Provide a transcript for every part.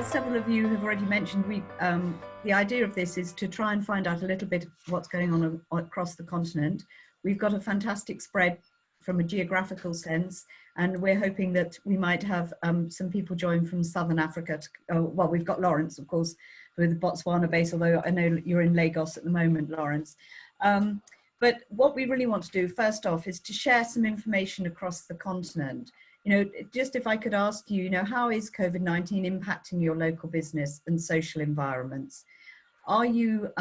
as several of you have already mentioned, the idea of this is to try and find out a little bit what's going on across the continent. We've got a fantastic spread from a geographical sense, and we're hoping that we might have some people join from Southern Africa. Well, we've got Lawrence, of course, with Botswana base, although I know you're in Lagos at the moment, Lawrence. But what we really want to do, first off, is to share some information across the continent. You know, just if I could ask you, how is COVID-19 impacting your local business and social environments? Are you,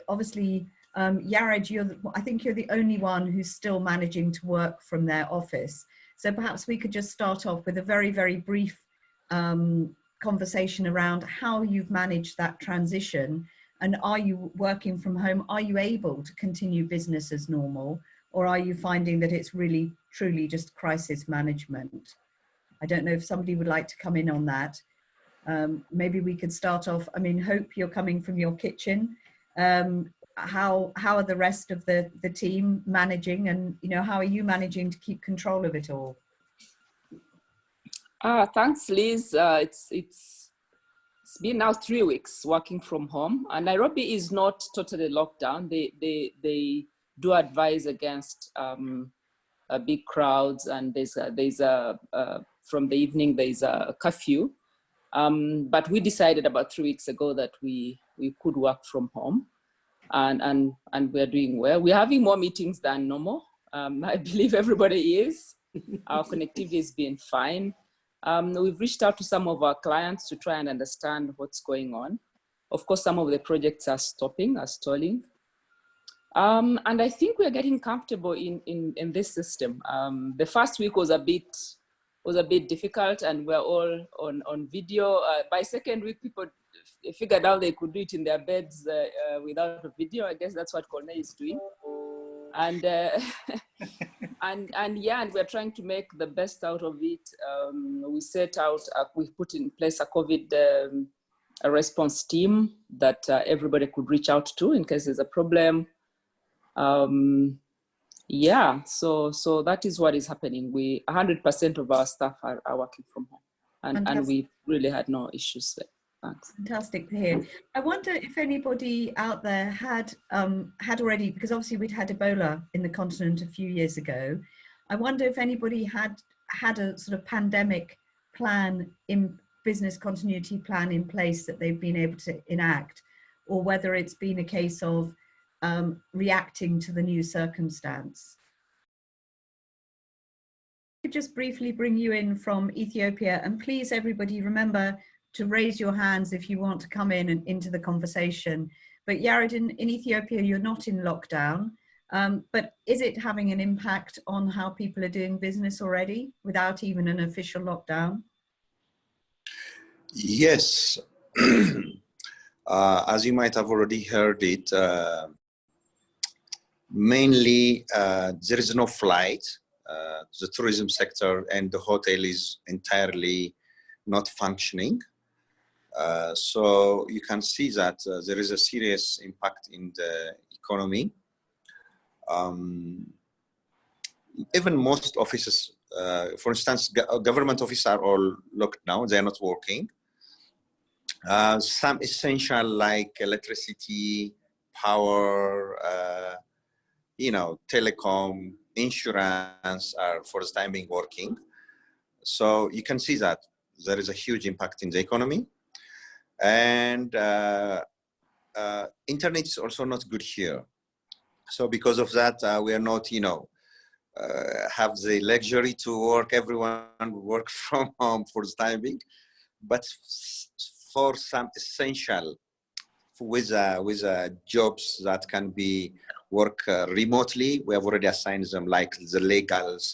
obviously, Yared, I think you're the only one who's still managing to work from their office. So perhaps we could just start off with a very, very brief conversation around how you've managed that transition. And are you working from home? Are you able to continue business as normal? Or are you finding that it's really, truly just crisis management? I don't know if somebody would like to come in on that. Maybe we could start off. I mean, Hope, you're coming from your kitchen. How are the rest of the team managing, and how are you managing to keep control of it all? Thanks, Liz. It's been now 3 weeks working from home, and Nairobi is not totally locked down. They do advise against big crowds, and there's a from the evening there's a curfew. But we decided about 3 weeks ago that we could work from home, and we're doing well. We're having more meetings than normal. I believe everybody is. Our connectivity has been fine. We've reached out to some of our clients to try and understand what's going on. Of course, some of the projects are stalling. And I think we're getting comfortable in this system. The first week was a bit difficult, and we're all on video. By second week, people figured out they could do it in their beds without a video. I guess that's what Corneille is doing. And and we're trying to make the best out of it. We put in place a COVID a response team that everybody could reach out to in case there's a problem. Yeah, so that is what is happening. 100% of our staff are working from home, and we really had no issues there. Thanks. Fantastic to hear. I wonder if anybody out there had already, because obviously we'd had Ebola in the continent a few years ago. I wonder if anybody had a sort of pandemic plan, in business continuity plan in place that they've been able to enact, or whether it's been a case of reacting to the new circumstance. I could just briefly bring you in from Ethiopia, and please everybody remember to raise your hands if you want to come in and into the conversation. But Yared, in Ethiopia, you're not in lockdown, but is it having an impact on how people are doing business already without even an official lockdown? Yes, as you might have already heard it, mainly there is no flight. The tourism sector and the hotel is entirely not functioning. So you can see that there is a serious impact in the economy. Even most offices, for instance, government offices are all locked now. They are not working. Some essential like electricity, power, telecom, insurance are for the time being working. So you can see that there is a huge impact in the economy. And internet is also not good here. So because of that, we are not, have the luxury to work, everyone work from home for the time being. But for some essential, with jobs that can be work remotely, we have already assigned them, like the legals,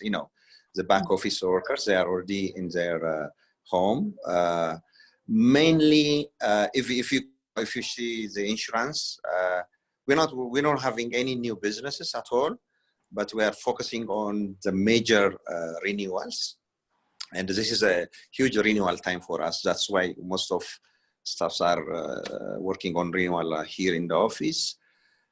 the back office workers, they are already in their home. Mainly, if you see the insurance, we're not having any new businesses at all, but we are focusing on the major renewals, and this is a huge renewal time for us. That's why most of staffs are working on renewal here in the office.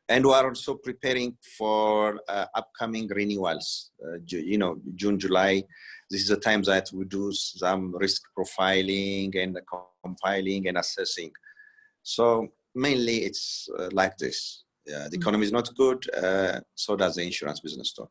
And we are also preparing for upcoming renewals. You know, June, July. This is the time that we do some risk profiling and compiling and assessing. So mainly it's like this. The economy is not good, so does the insurance business too.